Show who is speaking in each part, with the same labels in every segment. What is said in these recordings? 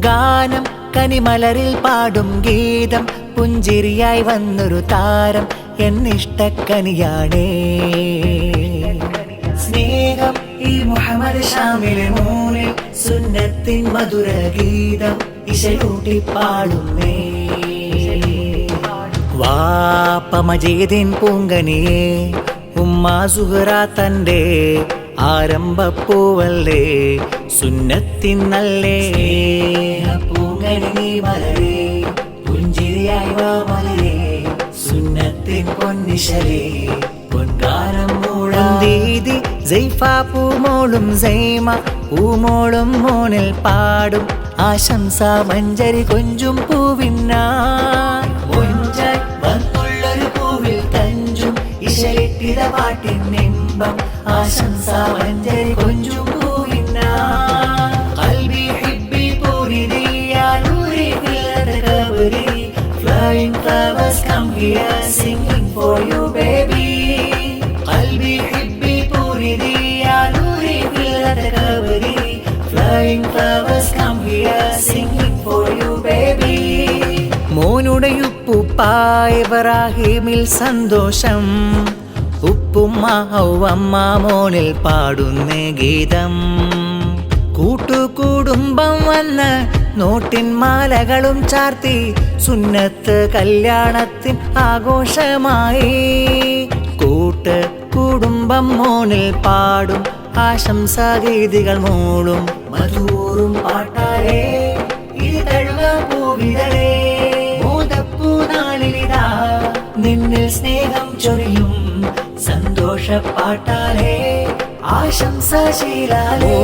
Speaker 1: ഗാനം കനിമലരിൽ പാടും ഗീതം പുഞ്ചിരിയായി വന്നൊരു താരം എന്നിഷ്ടക്കനിയാണേ. സ്നേഹം ഈ മുഹമ്മദ് ഷാമിലെ മോനിൽ സുന്നത്തിൻ മധുര ഗീതം ഇശലൂട്ടി പാടുന്നേ. വാപ്പ മജീദിൻ പൂങ്കനിയെ ഉമ്മ സുഹറ തന്റെ ആരംഭപ്പൂവല്ലേ സുന്നത്തിൻ നല്ലേ. പൂങ്കനി മലരേ പുഞ്ചിരിയായി വാ മലരേ സുന്നത്തിൻ പൊന്നിശലേ പൊൻകാരം മൂളാം ദീദി സൈഫ പൂമോളും സൈമ പൂമോളും മോനിൽ പാടും ആശംസ മഞ്ചരി കൊഞ്ചും പൂവിന്നാ. മൊഞ്ചായി വന്നുള്ളൊരു പൂവിൽ തഞ്ചും ഇശലിട്ടിത പാട്ടിൻ നിമ്പം ആശംസ മഞ്ചരി കൊഞ്ചും പൂവിന്നാ. ഖൽബി ഹിബ്ബി പൂരിദി യാ നൂരി ഫിൽ ഖബരി flying flowers come here singing for you baby. ഖൽബി ഹിബ്ബി പൂരിദി yeah Noori fill ഖബരി flying flowers come here singing for you baby. മോനുടയുപ്പുപ്പ ഇബ്രാഹിമിൽ സന്തോഷം ഉപ്പുമ്മ ഔവമ്മ മോനിൽ പാടുന്ന ഗീതം. കൂട്ടുകുടുംബം വന്ന് നോട്ടിൻ മാലകളും ചാർത്തി സുന്നത്ത് കല്യാണത്തിൻ ആഘോഷമായി. കൂട്ട് കുടുംബം മോനിൽ പാടും ആശംസാഗീതികൾ മൂളും മധൂറും പാട്ടാലേ ഇത് തഴുക പൂവിതളേ. മോദപ്പൂ നാളിലിതാ നിന്നിൽ സ്നേഹം ചൊരിയും സന്തോഷപ്പാട്ടാലേ ആശംസശീലാലേ.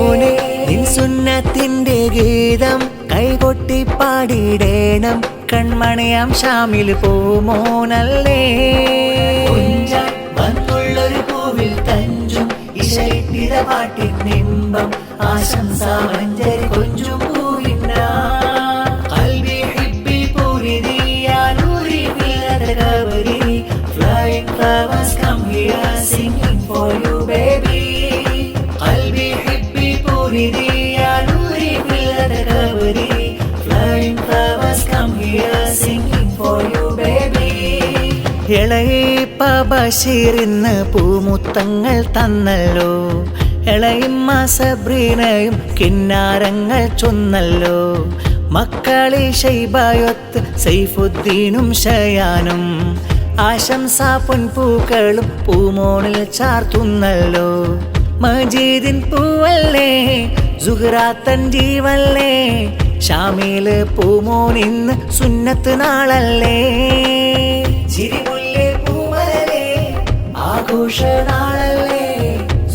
Speaker 1: നിൻ സുന്നത്തിന്റെ ഗീതം കൈകൊട്ടി പാടിയിടേണം കൺമണിയാം ഷാമിൽ പൂമോനല്ലേ. വന്നുള്ളൊരു പൂവിൽ തഞ്ചും ഇശലിട്ടിത പാട്ടിൻ നിമ്പം ആശംസ മഞ്ചരി കൊഞ്ചും പൂവിന്നാ. ഖൽബി ഹിബ്ബി പൂരിദി യാ നൂരി ഫിൽ ഖബരി flying flowers come here singing for you baby. ഖൽബി ഹിബ്ബി പൂരിദി yeah Noori fill ഖബരി flying flowers come here singing for you baby. ഇളയപ്പ ബഷീറിന്ന് പൂമുത്തങ്ങൾ തന്നല്ലോ. ഇളയമ്മ സബ്രീനയും കിന്നാരങ്ങൾ ചൊന്നല്ലോ. മക്കളെ ഷൈബായൊത്ത് സൈഫുദ്ദീനും ഷയാനും ആശംസ പൊൻപൂക്കളും പൂമോണിൽ ചാർത്തുന്നല്ലോ. മജീദിൻ പൂവല്ലേ സുഹ്റാത്തൻ ജീവല്ലേ ഷാമില് പൂമോനിന്ന് സുന്നത്ത് നാളല്ലേ. ചിരിമുല്ലേ പൂമലരേ ആഘോഷ നാളല്ലേ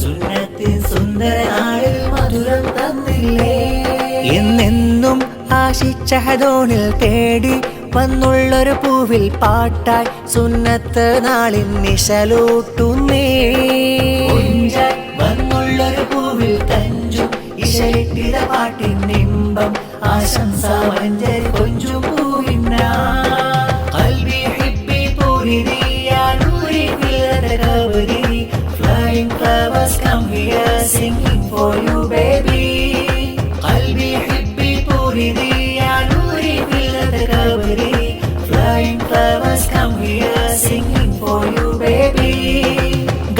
Speaker 1: സുന്നത്തിൻ സുന്ദര നാളിൽ മധുരം തന്നില്ലേ. എന്നെന്നും ആശിച്ച ഹദോനിൽ തേടി വന്നുള്ളൊരു പൂവിൽ പാട്ടായി സുന്നത്ത് നാളിൽ നിശലൂട്ടുന്നേ. വന്നുള്ളൊരു പൂവിൽ തഞ്ചും ഇശലിട്ടിത പാട്ടിൻ നിമ്പം ആശംസ മഞ്ചരി കൊഞ്ചും പൂവിന്നാ. ഖൽബി ഹിബ്ബി പൂരിദി യാ നൂരി ഫിൽ ഖബരി flying flowers come here singing for you baby. ഖൽബി ഹിബ്ബി പൂരിദി yeah Noori fill ഖബരി flying flowers come here singing for you baby.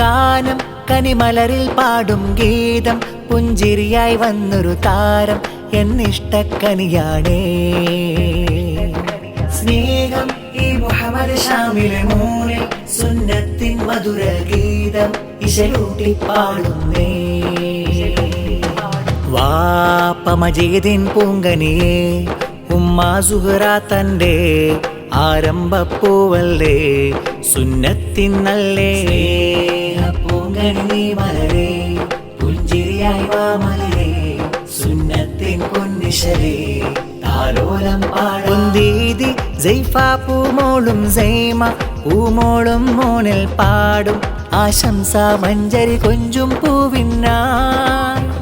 Speaker 1: ഗാനം കനിമലരിൽ പാടും ഗീതം പുഞ്ചിരിയായി വന്നൊരു താരം എന്നിഷ്ടക്കനിയാണേ. സ്നേഹം ഈ മുഹമ്മദ് ഷാമിലെ മോനിൽ സുന്നത്തിൻ മധുര ഗീതം ഇശലൂട്ടി പാടുന്നേ. വാപ്പ മജീദിൻ പൂങ്കനിയെ ഉമ്മ സുഹറ തന്റെ ആരംഭപ്പൂവല്ലേ സുന്നത്തിൻ നല്ലേ. പൂങ്കനി മലരേ പുഞ്ചിരിയായി വാ മലരേ സുന്നത്തിൻ പൊന്നിശലേ താലോലം പാടും ദീദി സൈഫ പൂമോളും സൈമ പൂമോളും മോനിൽ പാടും ആശംസ മഞ്ചരി കൊഞ്ചും പൂവിന്നാ.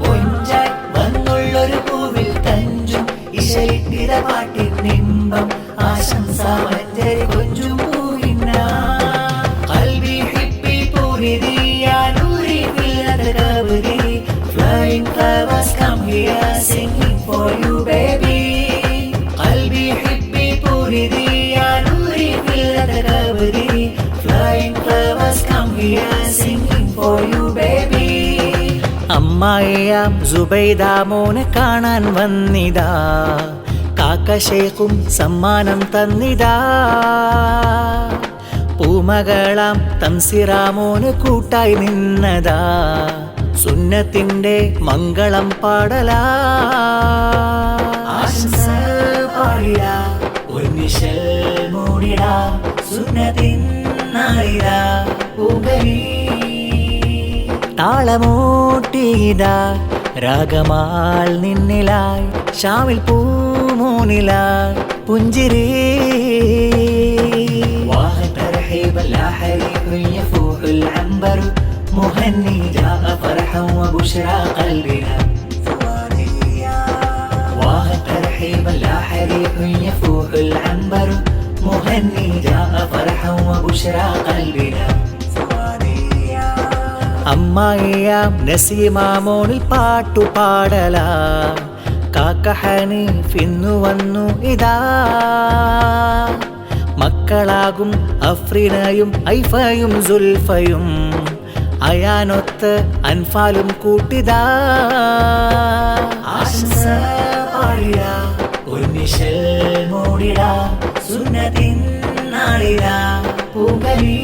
Speaker 1: മൊഞ്ചായി വന്നുള്ളൊരു പൂവിൽ തഞ്ചും ഇശലിട്ടിത പാട്ടിൻ നിമ്പം ആശംസ മഞ്ചരി കൊഞ്ചും പൂവിന്നാ. ഖൽബി ഹിബ്ബി പൂരിദി യാ നൂരി ഫിൽ ഖബരി flying flowers come here singing for you baby. for you baby. അമ്മായിയാം Subaida മോനെ കാണാൻ വന്നിതാ, കാക്ക ശേഖും സമ്മാനം തന്നിതാ. പൂമകളാം തംസിറാമോന് കൂട്ടായി നിന്നതാ, സുന്നത്തിന്റെ മംഗളം പാടലാ. ആശംസ പാടിടാ, പൊന്നിശൽ മൂടിടാ, സുന്നത്തിൻ നാളിടാ പൂങ്കലി. താളമൂട്ടിയിതാ രാഗമാൽ നിന്നിലായി, ഷാമിൽ പൂമൂനിലായി പുഞ്ചിരി. لا حريق يفوح العنبر مهني جاء فرحا وبشرى قلبنا ثوانيا. واه ترحيبا لا حريق يفوح العنبر مهني جاء فرحا وبشرى قلبنا ثوانيا. അമ്മായിയാം നസീമാമോനിൽ പാട്ടു പാടലാ, കാക്ക ഹനീഫ് ഇന്നു വന്നു ഇതാ. മക്കളാകും അഫ്രീനയും ഐഫയും സുൽഫയും, അയാനൊത്ത് അൻഫാലും കൂട്ടിതാ. ആശംസ പാടിടാ, പൊന്നിശൽ മൂടിടാ, സുന്നത്തിൻ നാളിടാ പൂങ്കലി.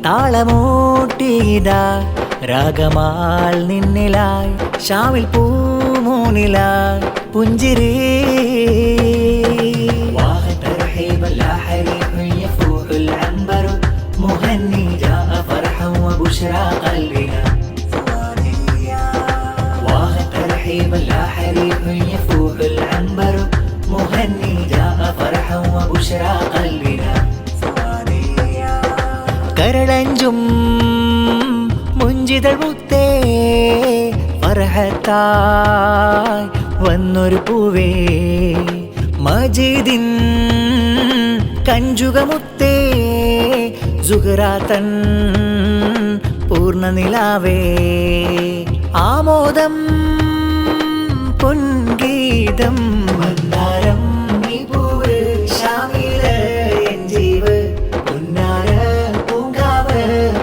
Speaker 1: താളമൂട്ടിയിതാ രാഗമാൽ നിന്നിലായി, ഷാമിൽ പൂമൂനിലായി പുഞ്ചിരി. لا حريق يفوح العنبر مهني جاء فرحا وبشرى قلبنا ثوانيا. واه ترحيبا لا حريق يفوح العنبر مهني جاء فرحا وبشرى قلبنا ثوانيا. കരളഞ്ചും മുഞ്ചിതൾ മുത്തേ ഫർഹത്തായി വന്നൊരു പൂവേ, മജീദിൻ കഞ്ചുകമുത്തേ സുഹ്റാതൻ പൂർണ്ണനിലാവേ. ആമോദം പൊൻഗീതം മന്ദാരം നീ പൂവ്, ഷാമില് എൻ ജീവ്, പൊന്നാര പൂങ്കാവ്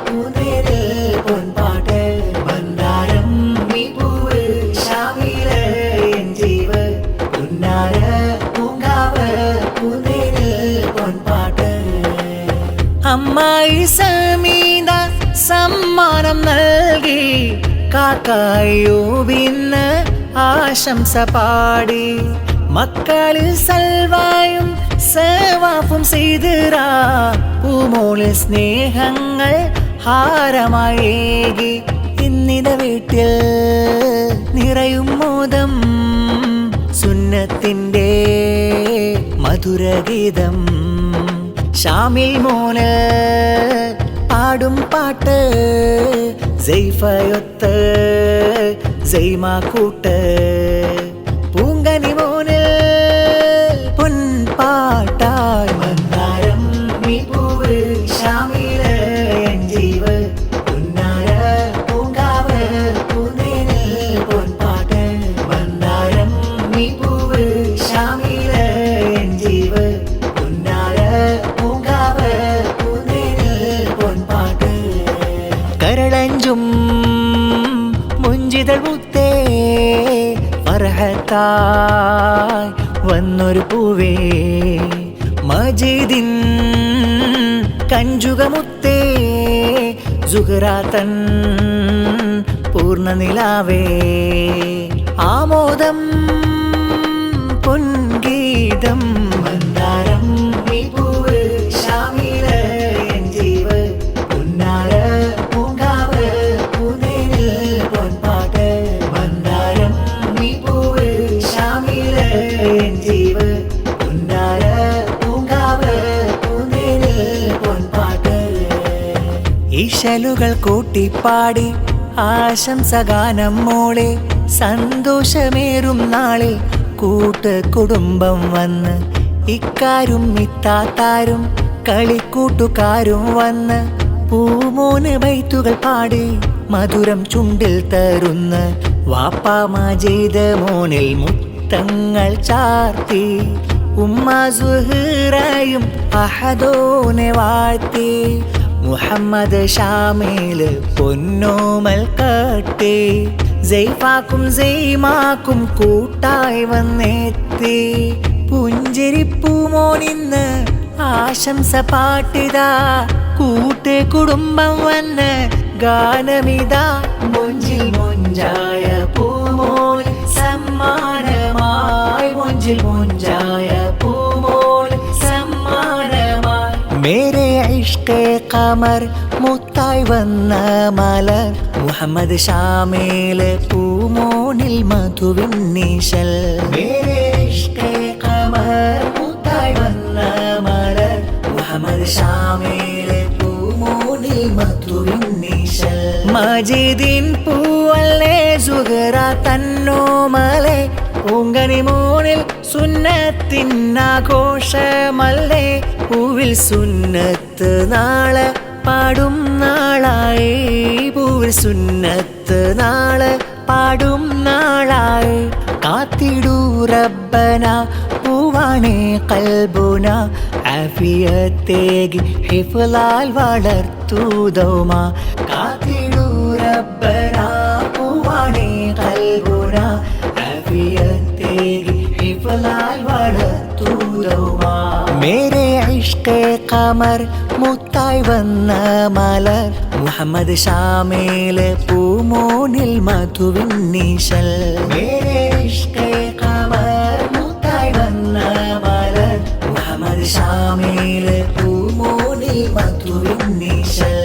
Speaker 1: പൂന്തേരിൽ പൊൻപാട്ട്. മന്ദാരം നീ പൂവ്, ഷാമില് എൻ ജീവ്, പൊന്നാര പൂങ്കാവ് പൂന്തേരിൽ പൊൻപാട്ട്. അമ്മായി സമീത സമ്മാനം നൽകി, കാക്കായൂബിന്ന് ആശംസ പാടി. മക്കളിൽ സൽവായും സവാഫും സിദ്റ, പൂമോളിൽ സ്നേഹങ്ങൾ ഹാരമായേകി. ഇന്നിത വീട്ടിൽ നിറയും മോദം, സുന്നത്തിന്റെ മധുരഗീതം. ഷാമിൽ മോന് പാടും പാട്ട്, സൈഫയൊത്ത് സൈമാക്കൂട്ട്. പൂങ്കനി മോനിൽ പൊൻപാട്ടായി മന്ദാരം നീ പൂവ്, ഷാമില് എൻ ജീവ്, പൊന്നാര പൂങ്കാവ് പൂന്തേനിൽ പൊൻപാട്ട്. മന്ദാരം നീ പൂവ്, ഷാമില് എൻ ജീവ്, പൊന്നാര പൂങ്കാവ് പൂന്തേനിൽ പൊൻപാട്ട്. കരളഞ്ചും മുഞ്ചിതൾ മുത്തേ ഫർഹത്തായി വന്നൊരു പൂവേ, മജീദിൻ കഞ്ചുകമുത്തേ സുഹ്റാതൻ പൂർണ്ണനിലാവേ. ആമോദം പൊൻഗീതം മന്ദാരം നീ പൂവ്, ഷാമില് എൻ ജീവ്, പൊന്നാര പൂങ്കാവ് പൂന്തേനിൽ പൊൻപാട്ട്. മന്ദാരം നീ പൂവ്, ഷാമില് എൻ ജീവ്, പൊന്നാര പൂങ്കാവ് പൂന്തേനിൽ പൊൻപാട്ട്. ഈശലുകൾ കൂട്ടിപ്പാടി ആശംസഗാനം മോളെ, സന്തോഷമേറും നാളിൽ കൂട്ടുകുടുംബം വന്ന്. ഇക്കാരും ഇത്താത്താരും കളിക്കൂട്ടുകാരും വന്ന്, പൂമോന് ബൈത്തുകൾ പാടി മധുരം ചുണ്ടിൽ തരുന്ന. വാപ്പാ മജീദ് മോനിൽ മുത്തങ്ങൾ ചാർത്തി, ഉമ്മ സുഹ്റയും അഹദോനെ വാഴ്ത്തി. മുഹമ്മദ് ഷാമേല് പൊന്നോമൽ കട്ടി ജയ്ഫാക്കും ജയ്മാക്കും കൂട്ടായി വന്നെത്തി പുഞ്ചിരിപ്പൂമോനിന്ന് ആശംസ പാട്ടിതാ കൂട്ട് കുടുംബം വന്ന് ഗാനമിതാ മൊഞ്ചിൽ മൊഞ്ചായ പൂമോൻ സമ്മാനമായി മൊഞ്ചിൽ മൊഞ്ചായ പൂമോൻ സമ്മാനമായി മേരെ ഇഷ്കെ ഖമർ മുത്തായി വന്ന മലർ മുഹമ്മദ് ഷാമേല് പൂമോനിൽ മധുവിൻ നീശൽ മേരെ ഇഷ്കെ ഖമർ മുത്തായി വന്ന മലർ മുഹമ്മദ് ഷാമേല് പൂമോനിൽ മധുവിൻ നീശൽ മജീദിൻ പൂവല്ലേ സുഹറ തന്നോമലേ പൂങ്കനി മോനിൽ സുന്നത്തിനാഘോഷമല്ലേ പൂവിൽ സുന്നത്ത് നാളെ പാടും നാളായി പൂവിൽ സുന്നത്ത് നാളെ പാടും നാളായി കാത്തിടൂ റബ്ബന പൂവാണേ കൽബുന ആഫിയത്തേകി ഹിഫ്ലാൽ വളർത്തൂതൗമ കാത്തിടൂ റബ്ബന പൂവാണേ കൽബുന ആഫിയത്തേകി ഹിഫ്ലാൽ വളർത്തൂതൗമ മേരെ ഇഷ്കെ ഖമർ മുത്തായി വന്ന മലർ മുഹമ്മദ് ഷാമേല് പൂമോനിൽ മധുവിൻ നീശൽ മേരെ ഇഷ്കെ ഖമർ മുത്തായി വന്ന മലർ മുഹമ്മദ് ഷാമേല് പൂമോനിൽ മധുവിൻ നീശൽ